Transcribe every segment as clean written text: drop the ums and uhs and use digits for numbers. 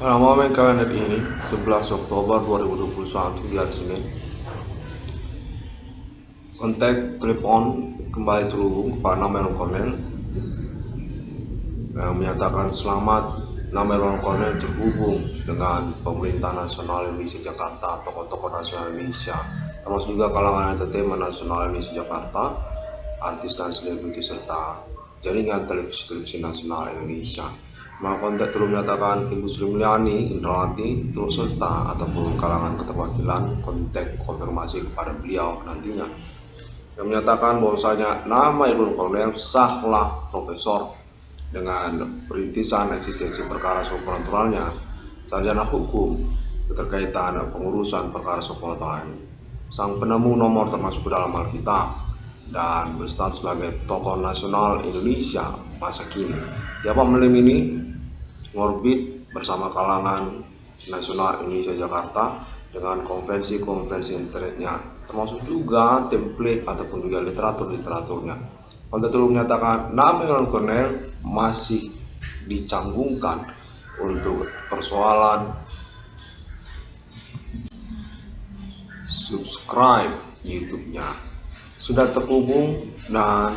Pada momen kalender ini, 11 Oktober 2021 di hari Senin, kontak telepon kembali terhubung kepada Namelon Cornel yang menyatakan selamat. Namelon Cornel terhubung dengan pemerintah nasional Indonesia Jakarta, tokoh-tokoh nasional Indonesia, termasuk juga kalangan entertainment nasional Indonesia Jakarta, artis dan selebriti serta jaringan televisi nasional Indonesia. Maka kontak terus menyatakan Ibu Sri Mulyani Indrawati turut serta ataupun kalangan keterwakilan kontak konfirmasi kepada beliau nantinya, yang menyatakan bahwasanya nama Namelon Cornel sahlah profesor dengan perintisan eksistensi perkara supranatural,nya sarjana hukum keterkaitan pengurusan perkara supranatural. Sang penemu nomor termasuk dalam Alkitab dan berstatus sebagai tokoh nasional Indonesia masa kini. Dapat malam ini ngorbit bersama kalangan nasional Indonesia Jakarta dengan konvensi internetnya, termasuk juga template ataupun juga literaturnya. Kontak terus menyatakan Namelon Cornel masih dicanggungkan untuk persoalan subscribe YouTube-nya. Sudah terhubung dan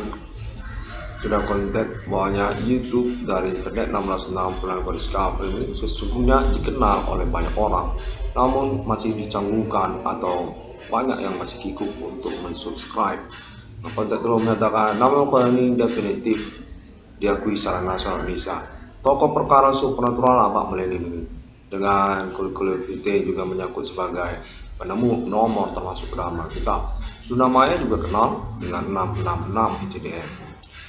sudah kontak bahwanya YouTube dari internet 1666 Discovery ini sesungguhnya dikenal oleh banyak orang, namun masih dicanggungkan atau banyak yang masih kikuk untuk mensubscribe. Kontak terus menyatakan Namelon Cornel ini definitif diakui secara nasional Indonesia. Tokoh perkara supranatural apa melindungi dengan kurikulum VT juga menyangkut sebagai penemu nomor termasuk dalam Alkitab. Sudah Maya juga kenal dengan 666 ICDM.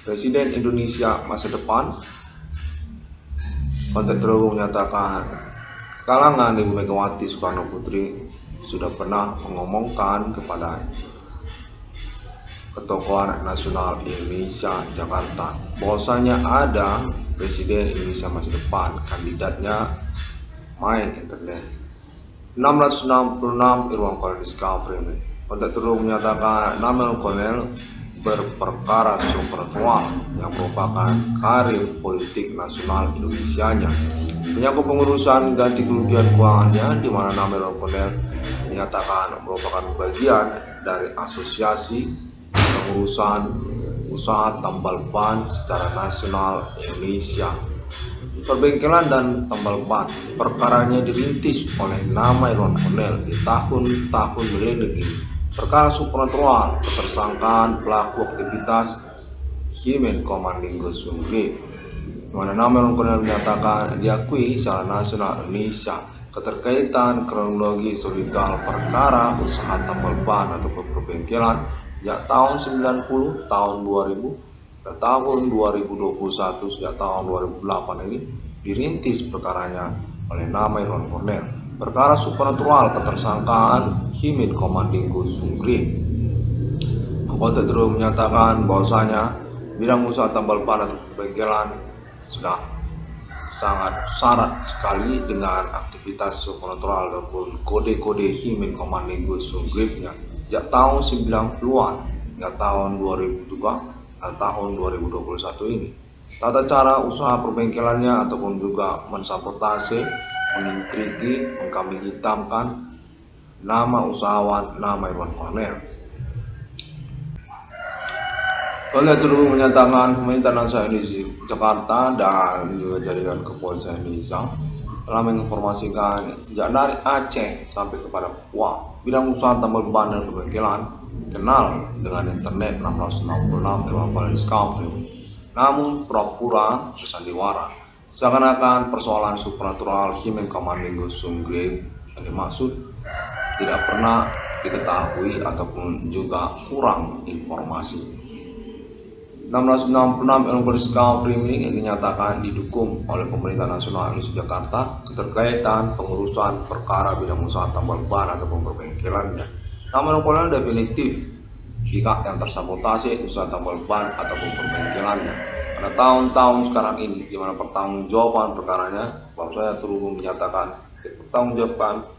Presiden Indonesia masa depan. Kontak terus menyatakan kalangan Ibu Megawati Soekarno Putri sudah pernah mengomongkan kepada ketokohan nasional Indonesia Jakarta bahwasanya ada Presiden Indonesia masa depan, kandidatnya main internet 1666 Irwan Cornel Discovery. Kontak terus menyatakan Namelon Cornel berperkara supranatural yang merupakan karir politik nasional Indonesianya, menyangkut pengurusan ganti kerugian keuangannya, di mana Namelon Cornel menyatakan merupakan bagian dari asosiasi pengurusan usaha tambal ban secara nasional Indonesia. Perbengkelan dan tambal ban perkaranya dirintis oleh Namelon Cornel di tahun-tahun milenium ini. Perkara supranatural ketersangkaan pelaku aktivitas Human Commanding Sungri, di mana Namelon Cornel menyatakan diakui secara nasional Indonesia keterkaitan kronologi historikal perkara usaha tambal ban ataupun perbengkelan sejak tahun 90, tahun 2000, dan tahun 2021 sejak tahun 2008 ini dirintis perkaranya oleh Namelon Cornel. Perkara supranatural ketersangkaan Human Commanding Sungri. Kontak terus menyatakan bahwasanya bidang usaha tambal ban atau perbengkelan sudah sangat syarat sekali dengan aktivitas supranatural ataupun kode-kode Human Commanding Sungri-nya sejak tahun 90-an hingga tahun 2002 dan tahun 2021 ini. Tata cara usaha perbengkelannya ataupun juga mensabotase, mengintrigi, mengkambing hitamkan nama usahawan Namelon Cornel. Kontak terus menyatakan pemerintah nasional Indonesia Jakarta dan juga jaringan kepolisian Indonesia telah menginformasikan sejak dari Aceh sampai kepada Papua, bidang usaha tambal ban dan perbengkelan kenal dengan internet 1666 Irwan Cornel Discovery, namun pura-pura bersandiwara seakan-akan persoalan supranatural Human Commanding Sungri yang dimaksud tidak pernah diketahui ataupun juga kurang informasi. 1666 Irwan Cornel Discovery ini dinyatakan didukung oleh pemerintah nasional Indonesia Jakarta keterkaitan pengurusan perkara bidang usaha tambal ban ataupun perbengkelannya. Namelon Cornel definitif pihak yang tersabotase usaha tambal ban ataupun perbengkelannya pada tahun-tahun sekarang ini, di mana pertanggungjawaban perkaranya bahwa saya terhubung menyatakan dipertanggungjawabkan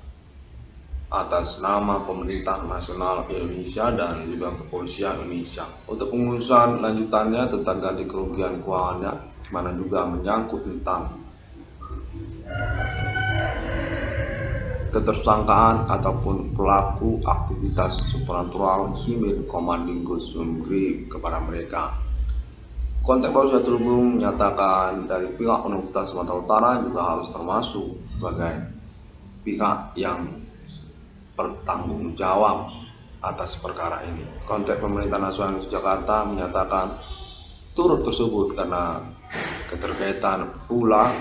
atas nama pemerintah nasional Indonesia dan juga kepolisian Indonesia. Untuk pengurusan lanjutannya tentang ganti kerugian keuangannya, mana juga menyangkut tentang ketersangkaan ataupun pelaku aktivitas supernatural Himin Commanding Sumgri kepada mereka. Konteks baru saya terhubung menyatakan dari pihak Universitas Sumatera Utara juga harus termasuk sebagai pihak yang bertanggung jawab atas perkara ini. Konteks Pemerintah Nasional Jakarta menyatakan turut tersebut karena keterkaitan pula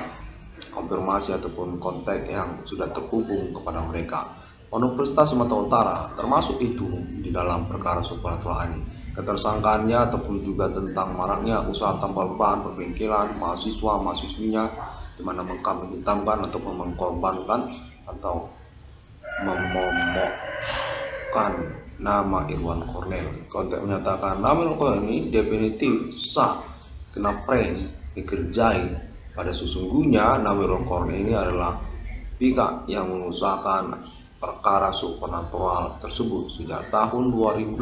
konfirmasi ataupun konteks yang sudah terhubung kepada mereka. Universitas Sumatera Utara termasuk itu di dalam perkara supernatural ini. Ketersangkaannya ataupun juga tentang maraknya usaha tambal ban perbengkelan mahasiswa-mahasiswinya di mana mengkambing hitamkan ataupun mengkorbankan atau memomokkan nama Irwan Cornel. Konteks menyatakan nama Irwan Cornel ini definitif sah kena prank dikerjai. Pada sesungguhnya nama Irwan Cornel ini adalah pihak yang mengusahakan perkara supernatural tersebut sejak tahun 2008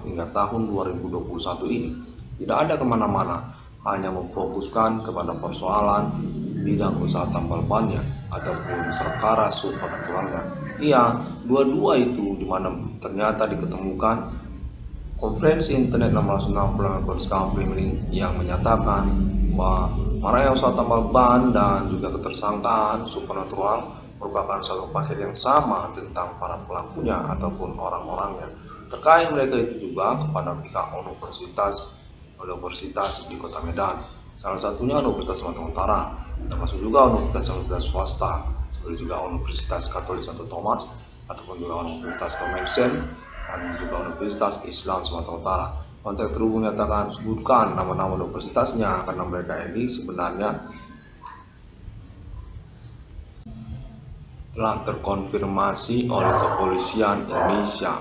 hingga tahun 2021 ini. Tidak ada kemana-mana, hanya memfokuskan kepada persoalan bidang usaha tambal bannya ataupun perkara supernaturalnya. Iya, dua-dua itu dimana ternyata diketemukan konferensi internet nasional yang menyatakan bahwa maraknya usaha tambal ban dan juga ketersangkaan supernatural merupakan satu paket yang sama tentang para pelakunya ataupun orang-orangnya. Terkait mereka itu juga kepada pihak universitas di Kota Medan. Salah satunya Universitas Sumatera Utara, termasuk juga universitas swasta, seperti juga Universitas Katolik Santo Thomas ataupun juga Universitas Kemensen dan juga Universitas Islam Sumatera Utara. Konteks terhubung menyatakan sebutkan nama-nama universitasnya karena mereka ini sebenarnya telah terkonfirmasi oleh kepolisian Indonesia.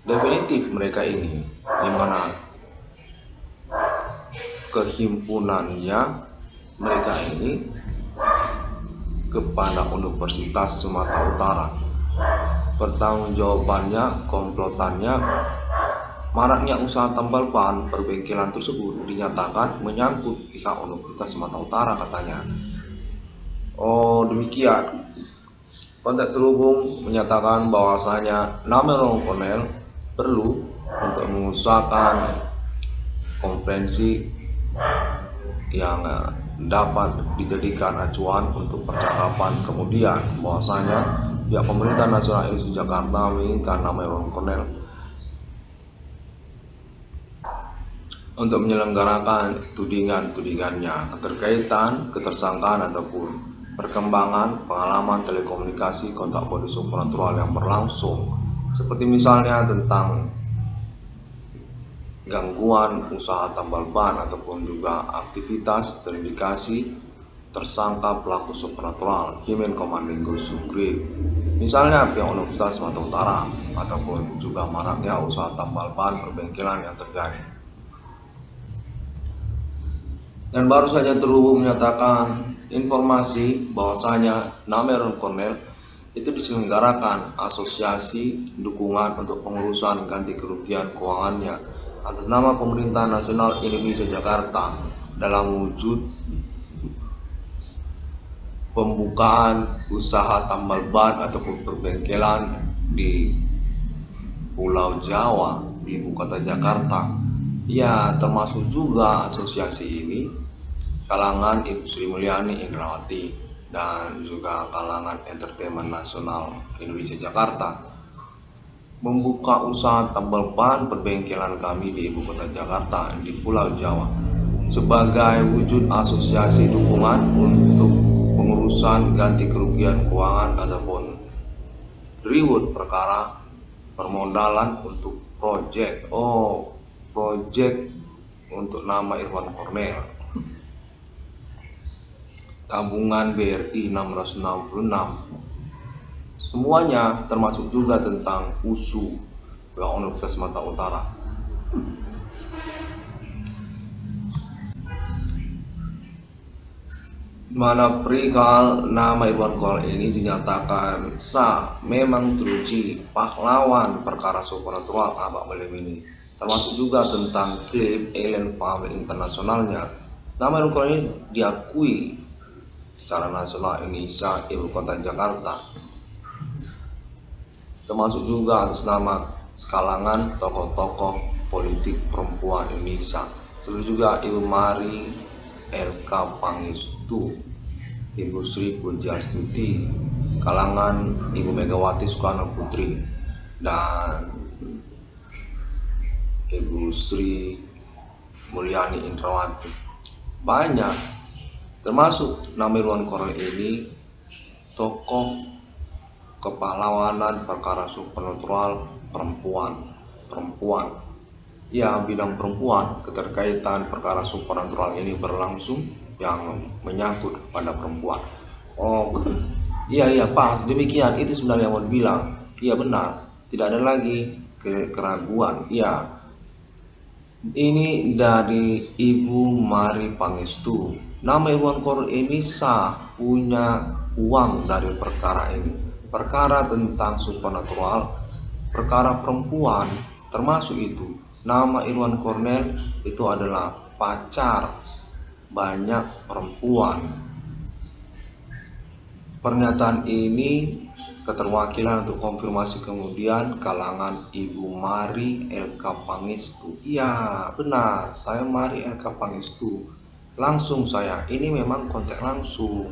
Definitif mereka ini di mana kehimpunannya mereka ini kepada Universitas Sumatera Utara. Pertanggungjawabannya, komplotannya, maraknya usaha tambal ban perbengkelan tersebut dinyatakan menyangkut pihak Universitas Sumatera Utara katanya. Oh demikian. Konteks terhubung menyatakan bahwasanya nama Irwan Cornel perlu untuk mengusahakan konferensi yang dapat dijadikan acuan untuk percakapan kemudian bahwasanya pihak Pemerintah Nasional Indonesia Jakarta menginginkan nama Irwan Cornel untuk menyelenggarakan tudingan-tudingannya keterkaitan ketersangkaan ataupun perkembangan pengalaman telekomunikasi kontak body supernatural yang berlangsung, seperti misalnya tentang gangguan usaha tambal ban ataupun juga aktivitas terindikasi tersangka pelaku supernatural Himin Commanding Sumgri, misalnya pihak Universitas Sumatera Utara ataupun juga maraknya usaha tambal ban perbengkelan yang terjadi. Dan baru saja terhubung menyatakan informasi bahwasanya nama Irwan Cornel itu diselenggarakan asosiasi dukungan untuk pengurusan ganti kerugian keuangannya atas nama Pemerintah Nasional Indonesia Jakarta dalam wujud pembukaan usaha tambal ban ataupun perbengkelan di Pulau Jawa di ibu kota Jakarta. Ya, termasuk juga asosiasi ini kalangan Ibu Sri Mulyani Indrawati dan juga kalangan Entertainment Nasional Indonesia Jakarta membuka usaha tambal ban perbengkelan kami di ibu kota Jakarta di Pulau Jawa sebagai wujud asosiasi dukungan untuk pengurusan ganti kerugian keuangan ataupun reward perkara permodalan untuk proyek untuk nama Irwan Cornel, tabungan BRI 666, semuanya termasuk juga tentang USU Universitas Sumatera Utara. Mana perihal nama Irwan Cornel ini dinyatakan sah, memang teruji pahlawan perkara supernatural Abah Malim ini, termasuk juga tentang klaim alien family internasionalnya. Nama Irwan Cornel ini diakui secara nasional Indonesia ibu kota Jakarta. termasuk juga atas nama kalangan tokoh-tokoh politik perempuan Indonesia. Seluruh juga Ibu Mari LK Pangestu, Ibu Sri Pujiastuti, kalangan Ibu Megawati Soekarno Putri, dan Ibu Sri Mulyani Indrawati. Banyak, termasuk nama Irwan Kornel ini tokoh kepahlawanan perkara supernatural perempuan. Ya, bidang perempuan, keterkaitan perkara supernatural ini berlangsung yang menyangkut pada perempuan. Oh, iya pas, demikian itu sebenarnya yang mau dibilang. Iya benar, tidak ada lagi keraguan. Iya, ini dari Ibu Mari Pangestu. Nama Irwan Kornel ini sah, punya uang dari perkara ini. Perkara tentang supernatural, perkara perempuan, termasuk itu. Nama Irwan Kornel itu adalah pacar banyak perempuan. Pernyataan ini keterwakilan untuk konfirmasi kemudian kalangan Ibu Mari LK Pangestu. Iya benar, saya Mari LK Pangestu. Langsung saya, ini memang kontak langsung,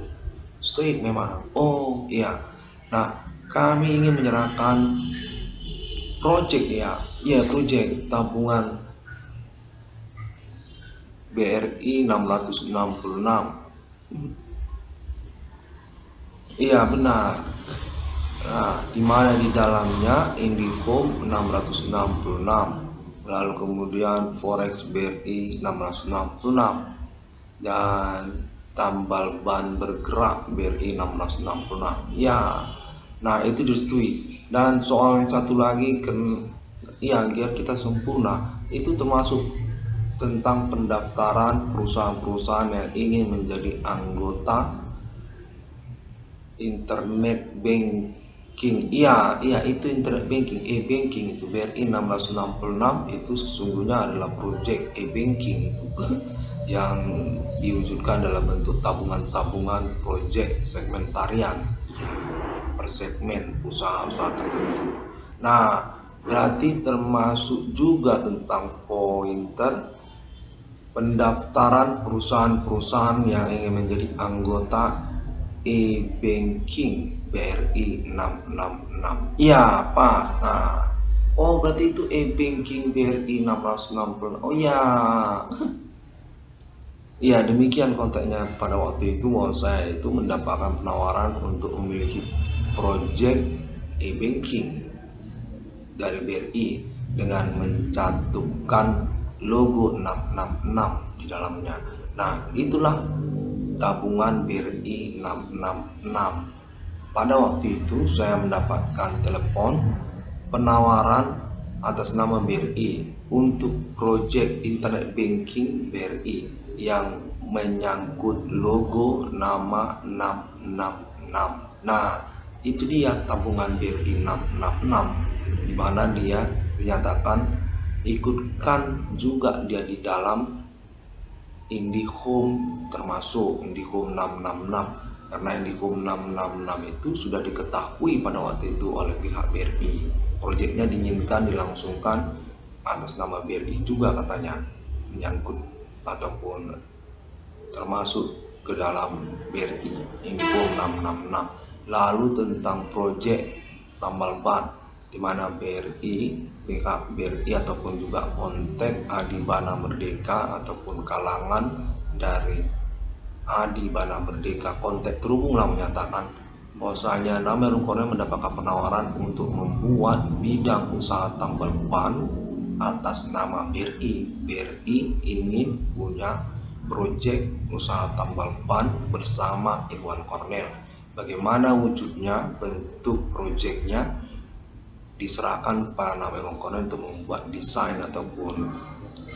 straight memang. Oh iya, nah kami ingin menyerahkan project project tabungan BRI 666. Iya benar. Nah, di mana di dalamnya Indihome 666, lalu kemudian Forex BRI 666, dan tambal ban bergerak BRI 666. Ya, nah itu direstui. Dan soal yang satu lagi, biar kita sempurna, itu termasuk tentang pendaftaran perusahaan-perusahaan yang ingin menjadi anggota internet banking. Iya itu internet banking, e-banking itu BRI 666 itu sesungguhnya adalah project e-banking itu yang diwujudkan dalam bentuk tabungan-tabungan project segmentarian per segmen usaha-usaha tertentu. Nah, berarti termasuk juga tentang pointer pendaftaran perusahaan-perusahaan yang ingin menjadi anggota e-banking BRI 666. Iya pas. Nah, oh berarti itu e-banking BRI 666. Oh iya. Iya demikian konteksnya pada waktu itu. Bahwa saya itu mendapatkan penawaran untuk memiliki project e-banking dari BRI dengan mencantumkan logo 666 di dalamnya. Nah itulah tabungan BRI 666. Pada waktu itu saya mendapatkan telepon penawaran atas nama BRI untuk project internet banking BRI yang menyangkut logo nama 666. Nah itu dia tabungan BRI 666, di mana dia dinyatakan ikutkan juga dia di dalam Indihome, termasuk Indihome 666, karena Indihome 666 itu sudah diketahui pada waktu itu oleh pihak BRI. Proyeknya diinginkan dilangsungkan atas nama BRI juga katanya, menyangkut ataupun termasuk ke dalam BRI Indihome 666. Lalu tentang proyek tambal ban, di mana pihak BRI ataupun juga kontak Adi Bana Merdeka ataupun kalangan dari Adi Bana Merdeka kontak terhubunglah menyatakan bahwasanya nama Irwan Kornel mendapatkan penawaran untuk membuat bidang usaha tambal ban atas nama BRI. BRI ingin punya proyek usaha tambal ban bersama Irwan Kornel. Bagaimana wujudnya, bentuk proyeknya diserahkan kepada nama Irwan Kornel untuk membuat desain ataupun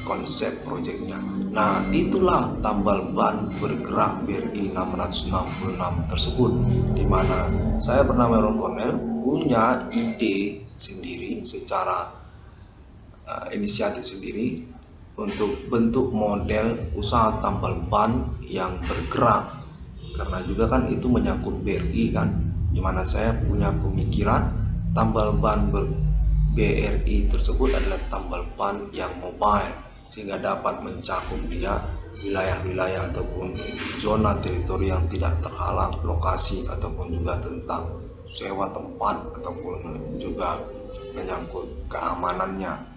konsep proyeknya. Nah itulah tambal ban bergerak BRI 666 tersebut, di mana saya bernama Irwan Kornel punya ide sendiri secara inisiatif sendiri untuk bentuk model usaha tambal ban yang bergerak, karena juga kan itu menyangkut BRI kan, di mana saya punya pemikiran Tambal ban BRI tersebut adalah tambal ban yang mobile sehingga dapat mencakup dia wilayah-wilayah ataupun zona teritori yang tidak terhalang lokasi ataupun juga tentang sewa tempat ataupun juga menyangkut keamanannya.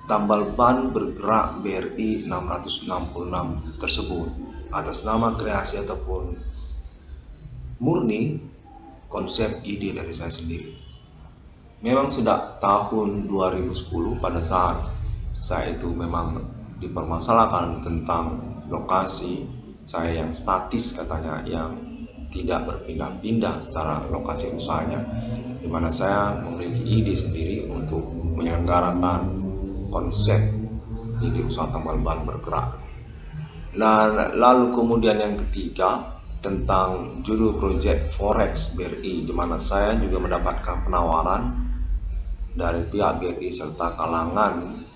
Tambal ban bergerak BRI 666 tersebut atas nama kreasi ataupun murni konsep ide dari saya sendiri. Memang sejak tahun 2010 pada saat saya itu memang dipermasalahkan tentang lokasi saya yang statis katanya, yang tidak berpindah-pindah secara lokasi usahanya, di mana saya memiliki ide sendiri untuk menyelenggarakan konsep ide usaha tambal ban bergerak. Dan lalu kemudian yang ketiga tentang judul proyek Forex BRI, di mana saya juga mendapatkan penawaran dari pihak BRI serta kalangan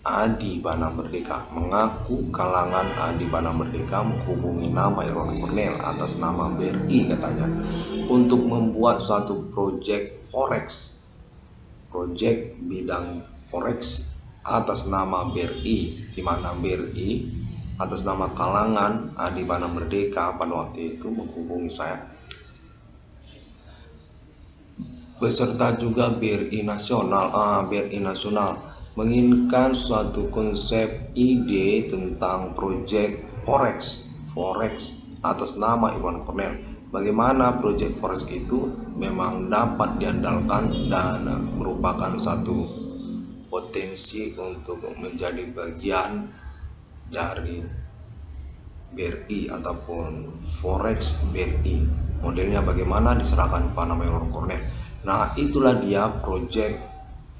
Adi Bana Merdeka. Mengaku kalangan Adi Bana Merdeka menghubungi nama Irwan Cornel atas nama BRI katanya untuk membuat suatu proyek Forex, proyek bidang Forex atas nama BRI, di mana BRI atas nama kalangan Adi Bana Merdeka pada waktu itu menghubungi saya, beserta juga BRI Nasional menginginkan suatu konsep ide tentang proyek Forex atas nama Irwan Cornel. Bagaimana proyek Forex itu memang dapat diandalkan dan merupakan satu potensi untuk menjadi bagian dari BRI ataupun Forex BRI. Modelnya bagaimana diserahkan kepada nama Irwan Cornel. Nah, itulah dia proyek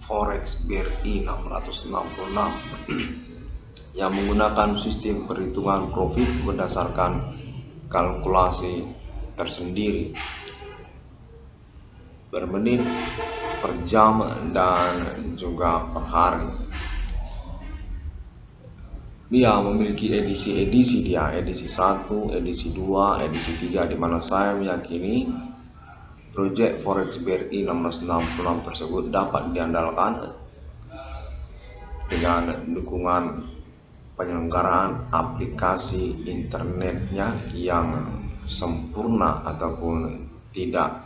Forex BRI 666 yang menggunakan sistem perhitungan profit berdasarkan kalkulasi tersendiri per menit, per jam, dan juga per hari. Dia memiliki edisi-edisi, edisi 1, edisi 2, edisi 3, di mana saya meyakini proyek Forex BRI 666 tersebut dapat diandalkan dengan dukungan penyelenggaraan aplikasi internetnya yang sempurna ataupun tidak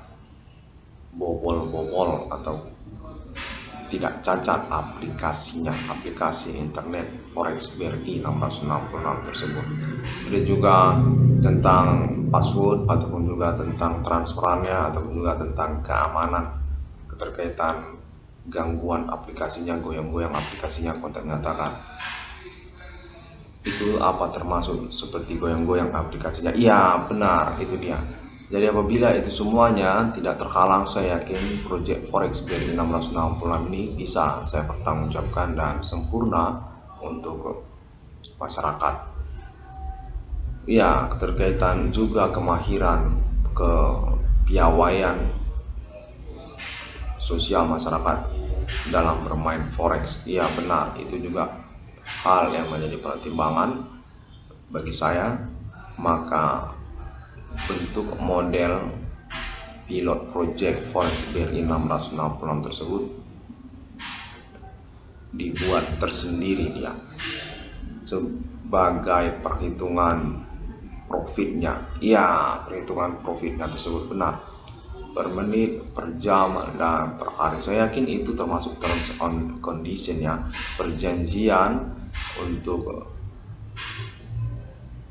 bobol-bobol atau tidak cacat aplikasinya, aplikasi internet Forex BRI 666 tersebut. Seperti juga tentang password ataupun juga tentang transferannya ataupun juga tentang keamanan keterkaitan gangguan aplikasinya, goyang-goyang aplikasinya, kontak nyatakan itu apa termasuk seperti goyang-goyang aplikasinya. Iya benar, itu dia. Jadi apabila itu semuanya tidak terhalang, saya yakin proyek Forex BRI 666 ini bisa saya pertanggungjawabkan dan sempurna untuk masyarakat. Ya, keterkaitan juga kemahiran kepiawaian sosial masyarakat dalam bermain Forex. Iya benar, itu juga hal yang menjadi pertimbangan bagi saya. Maka bentuk model pilot project Forex BRI 666 tersebut dibuat tersendiri dia sebagai perhitungan profitnya. Ya, perhitungan profitnya tersebut benar per menit, per jam, dan per hari. Saya yakin itu termasuk terms and condition ya, perjanjian untuk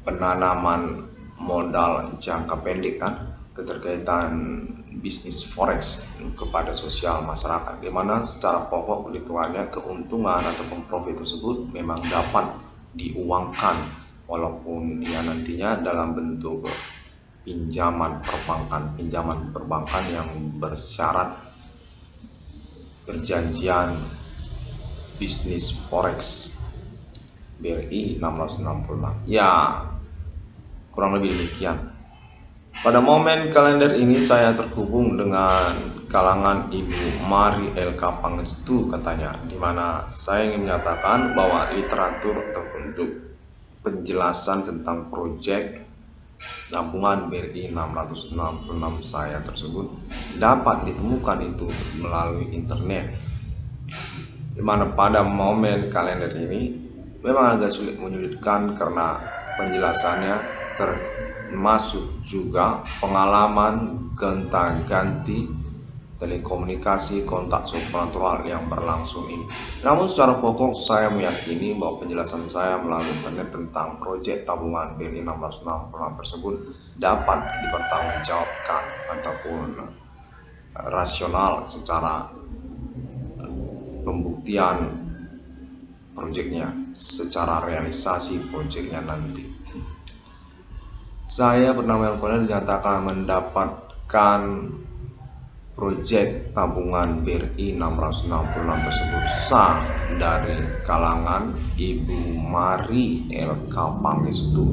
penanaman modal jangka pendek kan, keterkaitan bisnis forex kepada sosial masyarakat, di mana secara pokok perhitungannya keuntungan ataupun profit tersebut memang dapat diuangkan walaupun dia nantinya dalam bentuk pinjaman perbankan yang bersyarat perjanjian bisnis forex BRI 666. Ya, kurang lebih demikian. Pada momen kalender ini saya terhubung dengan kalangan Ibu Mari LK Pangestu katanya, di mana saya ingin menyatakan bahwa literatur atau untuk penjelasan tentang proyek tabungan BRI 666 saya tersebut dapat ditemukan itu melalui internet, dimana pada momen kalender ini memang agak sulit menyulitkan karena penjelasannya termasuk juga pengalaman gonta-ganti telekomunikasi kontak supranatural yang berlangsung ini. Namun secara pokok saya meyakini bahwa penjelasan saya melalui internet tentang proyek tabungan BRI 1666 tersebut dapat dipertanggungjawabkan ataupun rasional secara pembuktian proyeknya, secara realisasi proyeknya nanti. Saya bernama Elkoner dinyatakan mendapatkan proyek tabungan BRI 666 tersebut sah dari kalangan Ibu Mari LK Pangestu.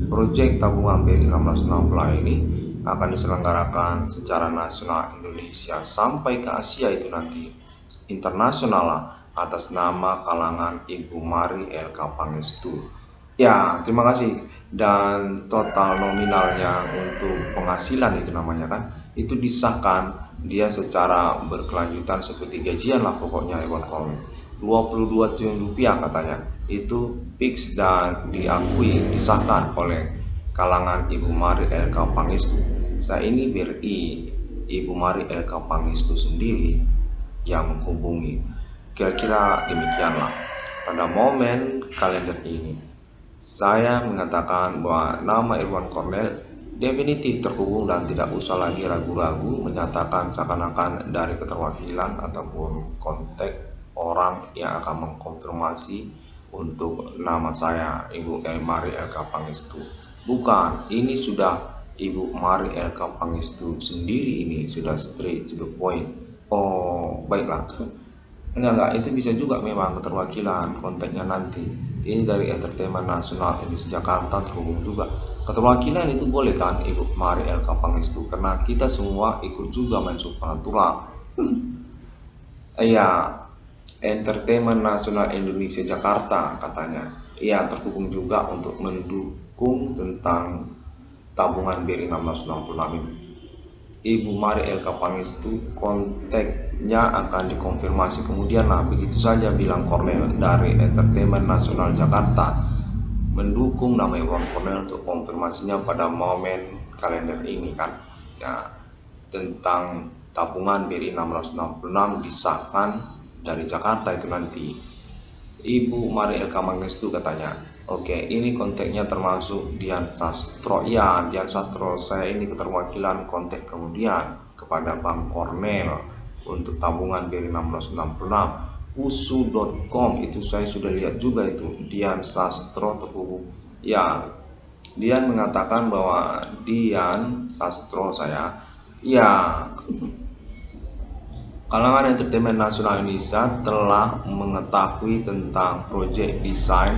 Proyek tabungan BRI 666 ini akan diselenggarakan secara nasional Indonesia sampai ke Asia itu nanti internasional atas nama kalangan Ibu Mari LK Pangestu. Ya, terima kasih. Dan total nominalnya untuk penghasilan itu namanya kan, itu disahkan dia secara berkelanjutan seperti gajian lah pokoknya Iwan Kolom. 22 triliun rupiah katanya. Itu fix dan diakui disahkan oleh kalangan Ibu Mari LK Pangestu. Saya ini BRI Ibu Mari LK Pangestu sendiri yang menghubungi. Kira-kira demikianlah pada momen kalender ini. Saya mengatakan bahwa nama Irwan Cornel definitif terhubung dan tidak usah lagi ragu-ragu menyatakan seakan-akan dari keterwakilan ataupun kontak orang yang akan mengkonfirmasi untuk nama saya Ibu Mari LK Pangestu. Bukan, ini sudah Ibu Mari LK Pangestu sendiri, ini sudah straight to the point. Oh, baiklah. Enggak, itu bisa juga memang keterwakilan kontaknya nanti. Ini dari Entertainment Nasional Indonesia Jakarta terhubung juga. Keterwakilan itu boleh kan Ibu Mari LK Pangestu, karena kita semua ikut juga main supranatural. Iya, Entertainment Nasional Indonesia Jakarta katanya. Iya, terhubung juga untuk mendukung tentang tabungan BRI 1666 ini. Ibu Mari LK Pangestu kontaknya akan dikonfirmasi kemudian. Nah, begitu saja bilang Cornel dari Entertainment Nasional Jakarta mendukung nama Iwan Cornel untuk konfirmasinya pada momen kalender ini kan ya, tentang tabungan BRI 666 disahkan dari Jakarta itu nanti. Ibu Mari LK Pangestu katanya, oke, ini kontaknya termasuk Dian Sastro. Ya, Dian Sastro saya ini keterwakilan kontak kemudian kepada Bang Cornel untuk tabungan BRI 1666. usu.com itu saya sudah lihat juga itu Dian Sastro terhubung. Ya, Dian mengatakan bahwa Dian Sastro saya, ya, kalangan Entertainment Nasional Indonesia telah mengetahui tentang proyek desain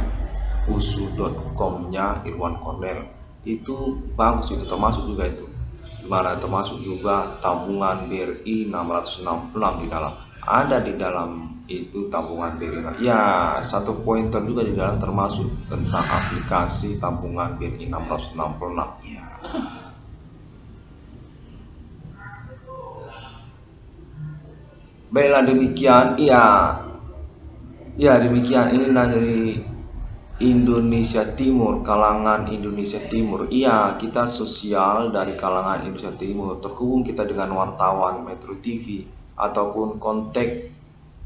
usu.com-nya Irwan Cornel. Itu bagus, itu termasuk juga itu. Dimana termasuk juga tabungan BRI 666 di dalam. Ada di dalam itu tabungan BRI. Ya, satu pointer juga di dalam termasuk tentang aplikasi tabungan BRI 666. Ya. Baiklah demikian, ya demikian ini dari Indonesia Timur, kalangan Indonesia Timur. Iya, kita sosial dari kalangan Indonesia Timur, terhubung kita dengan wartawan Metro TV ataupun kontak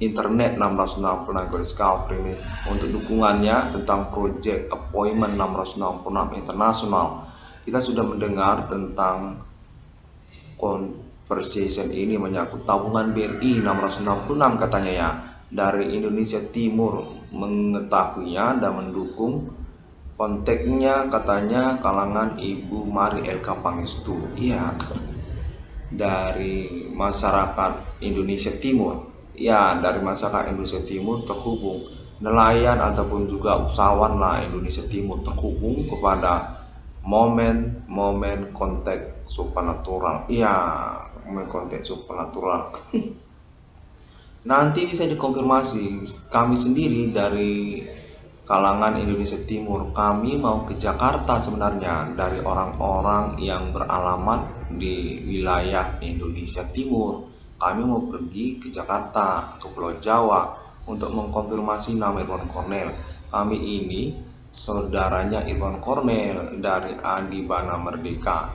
internet 1666 ini untuk dukungannya tentang proyek appointment 666 internasional. Kita sudah mendengar tentang conversation ini menyangkut tabungan BRI 666 katanya ya, dari Indonesia Timur mengetahuinya dan mendukung kontaknya katanya kalangan Ibu Mari LK Pangestu. Iya, dari masyarakat Indonesia Timur. Ya, dari masyarakat Indonesia Timur terhubung nelayan ataupun juga usahawan lah Indonesia Timur terhubung kepada momen kontak supernatural. Iya, momen kontak supernatural. Nanti bisa dikonfirmasi kami sendiri dari kalangan Indonesia Timur. Kami mau ke Jakarta sebenarnya dari orang-orang yang beralamat di wilayah Indonesia Timur. Kami mau pergi ke Jakarta, ke Pulau Jawa untuk mengkonfirmasi nama Irwan Kornel. Kami ini saudaranya Irwan Kornel dari Adi Bana Merdeka.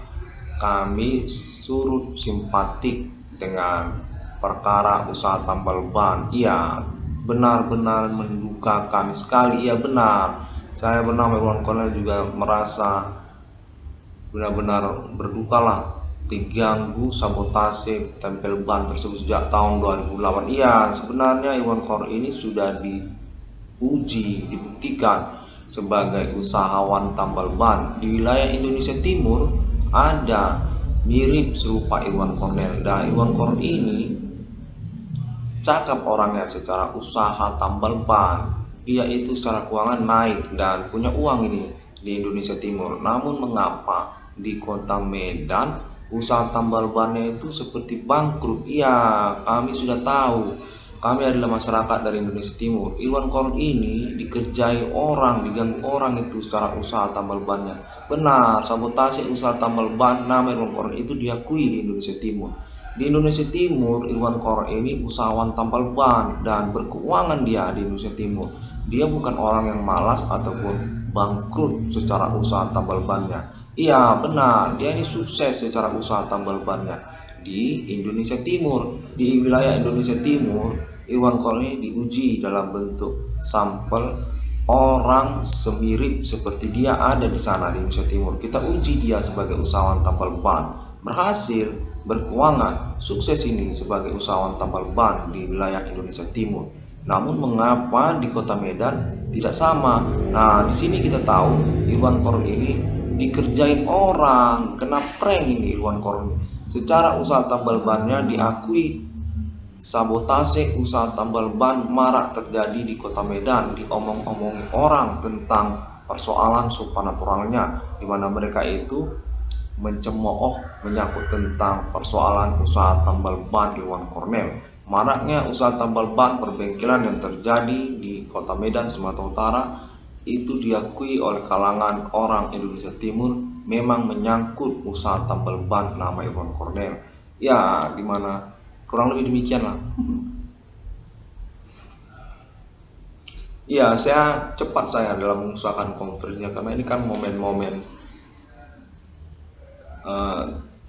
Kami surut simpatik dengan perkara usaha tambal ban. Iya, benar-benar mendukakan sekali. Iya benar, saya bernama Irwan Kornel juga merasa benar-benar berdukalah diganggu sabotase tempel ban tersebut sejak tahun 2008. Iya, sebenarnya Irwan Kornel ini sudah diuji, dibuktikan sebagai usahawan tambal ban di wilayah Indonesia Timur. Ada mirip serupa Irwan Kornel, dan Irwan Kornel ini cakap orangnya secara usaha tambal ban. Dia itu secara keuangan naik dan punya uang ini di Indonesia Timur. Namun mengapa di kota Medan usaha tambal bannya itu seperti bangkrut? Iya, kami sudah tahu. Kami adalah masyarakat dari Indonesia Timur. Irwan Kornel ini dikerjai orang, diganggu orang itu secara usaha tambal bannya. Benar, sabotase usaha tambal ban nama Irwan Kornel itu diakui di Indonesia Timur. Di Indonesia Timur, Irwan Kornel ini usahawan tambal ban dan berkeuangan dia di Indonesia Timur. Dia bukan orang yang malas ataupun bangkrut secara usaha tambal bannya. Iya, benar, dia ini sukses secara usaha tambal bannya di Indonesia Timur. Di wilayah Indonesia Timur, Irwan Kornel diuji dalam bentuk sampel orang semirip seperti dia ada di sana di Indonesia Timur. Kita uji dia sebagai usahawan tambal ban. Berhasil, berkeuangan, sukses ini sebagai usahawan tambal ban di wilayah Indonesia Timur. Namun mengapa di kota Medan tidak sama? Nah, di sini kita tahu Irwan Kornel ini dikerjain orang, kena prank ini Irwan Kornel. Secara usaha tambal bannya diakui sabotase usaha tambal ban marak terjadi di kota Medan, diomong-omongi orang tentang persoalan supanaturalnya, di mana mereka itu mencemooh menyangkut tentang persoalan usaha tambal ban Irwan Kornel. Maraknya usaha tambal ban perbengkelan yang terjadi di kota Medan, Sumatera Utara itu diakui oleh kalangan orang Indonesia Timur memang menyangkut usaha tambal ban nama Irwan Kornel. Ya, dimana kurang lebih demikian lah. Ya, saya cepat dalam mengusahakan konferensinya karena ini kan momen-momen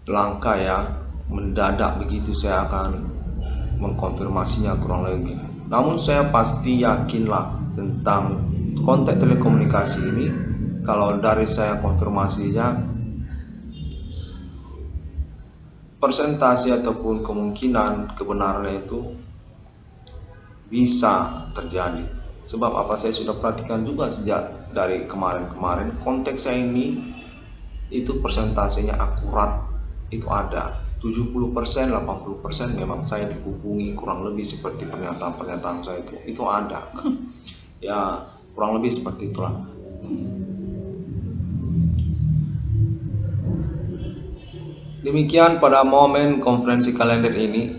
langka ya, mendadak begitu saya akan mengkonfirmasinya kurang lebih. Namun saya pasti yakinlah tentang konteks telekomunikasi ini. Kalau dari saya konfirmasinya, persentase ataupun kemungkinan kebenarannya itu bisa terjadi. Sebab apa, saya sudah perhatikan juga sejak dari kemarin-kemarin konteks saya ini itu persentasenya akurat, itu ada 70%, 80% memang saya dihubungi kurang lebih seperti pernyataan-pernyataan saya itu ada. Ya, kurang lebih seperti itulah. Demikian pada momen konferensi kalender ini.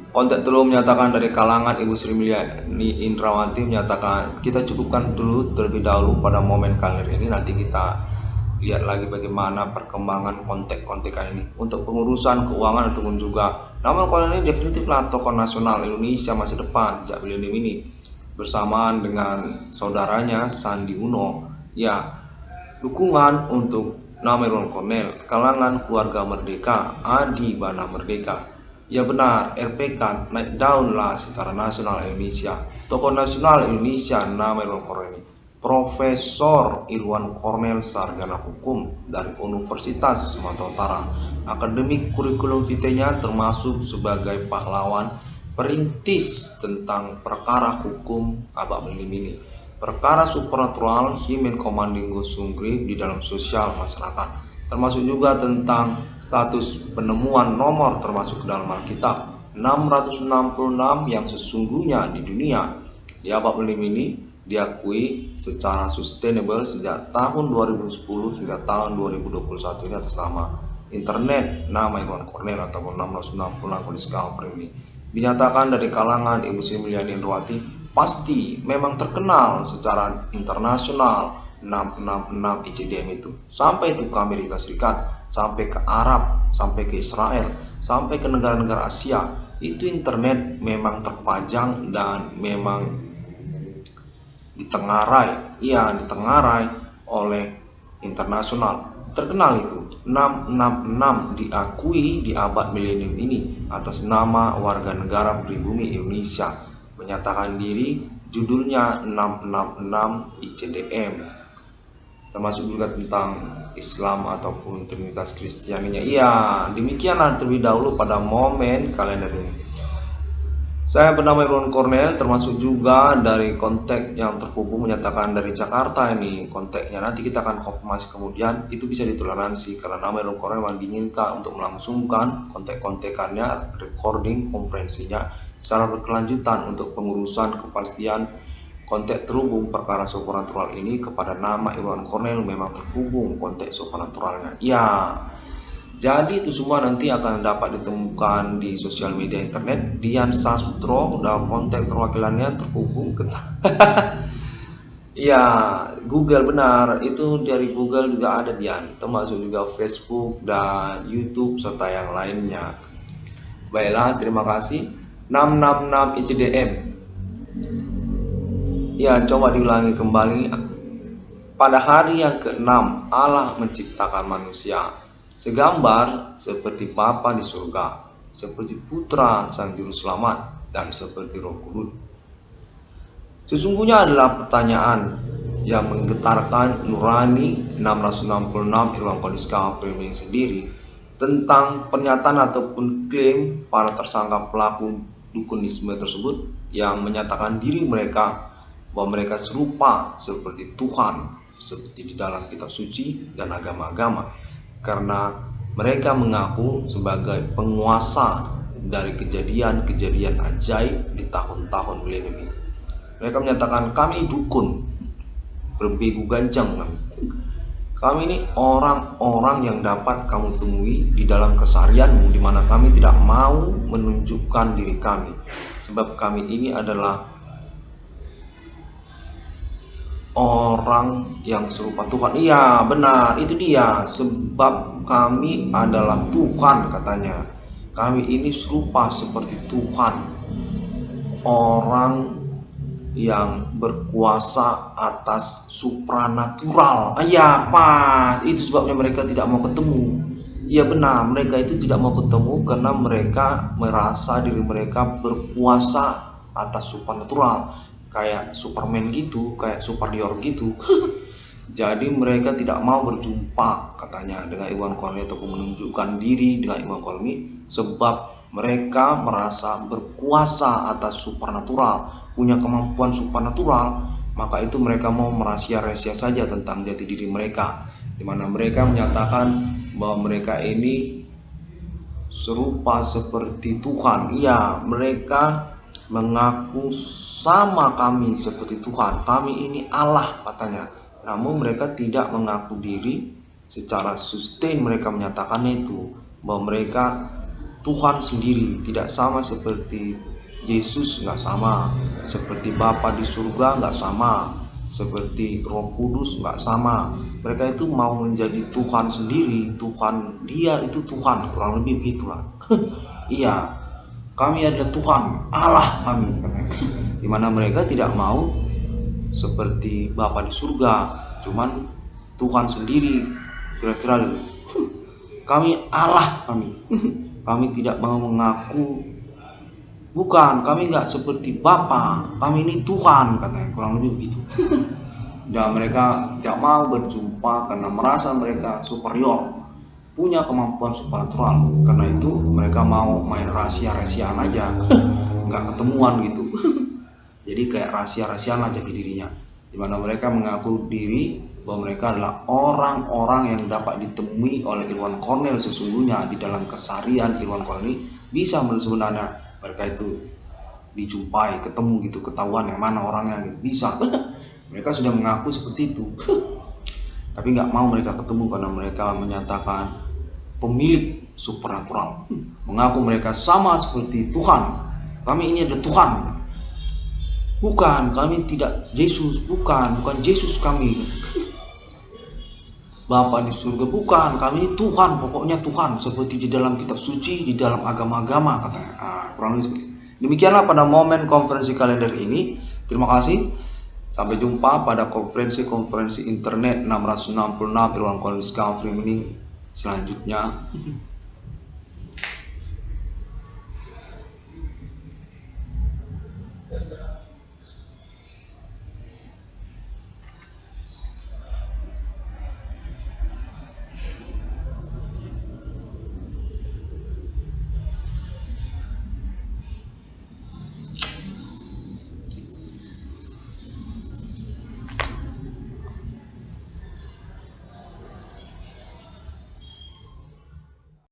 Kontak dulu menyatakan dari kalangan Ibu Sri Mulyani Indrawati menyatakan kita cukupkan dulu terlebih dahulu pada momen kalender ini, nanti kita lihat lagi bagaimana perkembangan kontek-kontek ini untuk pengurusan keuangan ataupun juga nama Kornel ini definitiflah tokoh nasional Indonesia masa depan sejak beliau ini bersamaan dengan saudaranya Sandi Uno. Ya, dukungan untuk nama Irwan Kornel kalangan keluarga merdeka, Adi Bana Merdeka. Ya benar, RPK naik daun lah secara nasional Indonesia. Tokoh nasional Indonesia nama Irwan Kornel ini Profesor Irwan Kornel, sarjana hukum dari Universitas Sumatera Utara. Akademik kurikulum vitae-nya termasuk sebagai pahlawan perintis tentang perkara hukum Abak Melimini, perkara supernatural Himen Komandinggo Sunggrib di dalam sosial masyarakat, termasuk juga tentang status penemuan nomor termasuk dalam Alkitab 666 yang sesungguhnya di dunia. Di Abak Melimini diakui secara sustainable sejak tahun 2010 hingga tahun 2021 ini atas nama internet nama Irwan Kornel atau 666 discover ini. Dinyatakan dari kalangan Ibu Sri Mulyani Indrawati pasti memang terkenal secara internasional. 666 ICDM itu sampai itu ke Amerika Serikat, sampai ke Arab, sampai ke Israel, sampai ke negara-negara Asia. Itu internet memang terpajang dan memang ditengarai, ditengarai oleh internasional. Terkenal itu 666 diakui di abad milenium ini atas nama warga negara pribumi Indonesia, menyatakan diri, judulnya 666 ICDM, termasuk juga tentang Islam ataupun Trinitas Kristianinya. Iya, demikianlah terlebih dahulu pada momen kalender ini. Saya bernama Irwan Cornel, termasuk juga dari kontak yang terhubung menyatakan dari Jakarta ini kontaknya. Nanti kita akan konfirmasi kemudian, itu bisa ditoleransi karena nama Irwan Cornel memang diinginkan untuk melangsungkan kontak-kontakannya, recording konferensinya secara berkelanjutan untuk pengurusan kepastian kontak terhubung perkara supernatural ini kepada nama Irwan Cornel memang terhubung kontak supernaturalnya. Ya. Jadi itu semua nanti akan dapat ditemukan di sosial media internet. Dian Sastro dalam kontak perwakilannya terhubung ke ya, Google, benar, itu dari Google juga ada Dian, termasuk juga Facebook dan YouTube serta yang lainnya. Baiklah, terima kasih. 666 ICDM. Ya, coba diulangi kembali. Pada hari yang ke-6 Allah menciptakan manusia segambar seperti Bapa di surga, seperti Putra Sang Juru Selamat, dan seperti Roh Kudus. Sesungguhnya adalah pertanyaan yang menggetarkan nurani 666 Irwan Koniska Premium sendiri tentang pernyataan ataupun klaim para tersangka pelaku dukunisme tersebut yang menyatakan diri mereka bahwa mereka serupa seperti Tuhan, seperti di dalam kitab suci dan agama-agama. Karena mereka mengaku sebagai penguasa dari kejadian-kejadian ajaib di tahun-tahun milenium ini. Mereka menyatakan kami dukun, berbegu ganjang. Kami ini orang-orang yang dapat kamu temui di dalam keseharianmu, di mana kami tidak mau menunjukkan diri kami, sebab kami ini adalah orang yang serupa Tuhan. Iya, benar, itu dia. Sebab kami adalah Tuhan, katanya. Kami ini serupa seperti Tuhan, orang yang berkuasa atas supranatural. Iya, pas. Itu sebabnya mereka tidak mau ketemu. Iya, benar, mereka itu tidak mau ketemu karena mereka merasa diri mereka berkuasa atas supranatural, kayak Superman gitu, kayak superior gitu. Jadi mereka tidak mau berjumpa, katanya, dengan Irwan Cornel ataupun menunjukkan diri dengan Irwan Cornel, sebab mereka merasa berkuasa atas supernatural, punya kemampuan supernatural. Maka itu mereka mau merahasia-rahasia saja tentang jati diri mereka, di mana mereka menyatakan bahwa mereka ini serupa seperti Tuhan. Iya, mereka mengaku sama kami seperti Tuhan, kami ini Allah, katanya. Namun mereka tidak mengaku diri secara sustain. Mereka menyatakannya itu bahwa mereka Tuhan sendiri, tidak sama seperti Yesus, nggak sama seperti Bapa di surga, nggak sama seperti Roh Kudus, nggak sama. Mereka itu mau menjadi Tuhan sendiri, Tuhan, dia itu Tuhan, kurang lebih begitulah. Iya, kami adalah Tuhan, Allah kami, dimana mereka tidak mau seperti Bapa di surga, cuman Tuhan sendiri, kira-kira itu. Kami Allah kami. Kami tidak mau mengaku, bukan, kami nggak seperti Bapa, kami ini Tuhan, katanya, kurang lebih begitu. Dan mereka tidak mau berjumpa karena merasa mereka superior, punya kemampuan supernatural. Karena itu mereka mau main rahasia-rahasiaan aja, nggak ketemuan gitu. Jadi kayak rahasia-rahasiaan aja di dirinya, dimana mereka mengaku diri bahwa mereka adalah orang-orang yang dapat ditemui oleh Irwan Cornel sesungguhnya di dalam keseharian. Irwan Cornel ini bisa sebenarnya mereka itu dijumpai, ketemu gitu, ketahuan yang mana orangnya gitu, bisa. Mereka sudah mengaku seperti itu. Tapi nggak mau mereka ketemu karena mereka menyatakan pemilik supernatural, mengaku mereka sama seperti Tuhan, kami ini adalah Tuhan. Bukan, kami tidak Yesus, bukan Yesus kami. Bapa di surga, bukan, kami Tuhan, pokoknya Tuhan, seperti di dalam kitab suci, di dalam agama-agama katanya. Kurang lebih seperti itu. Demikianlah pada momen konferensi kalender ini. Terima kasih. Sampai jumpa pada konferensi internet 666 Irwan Collins Calvary ini selanjutnya.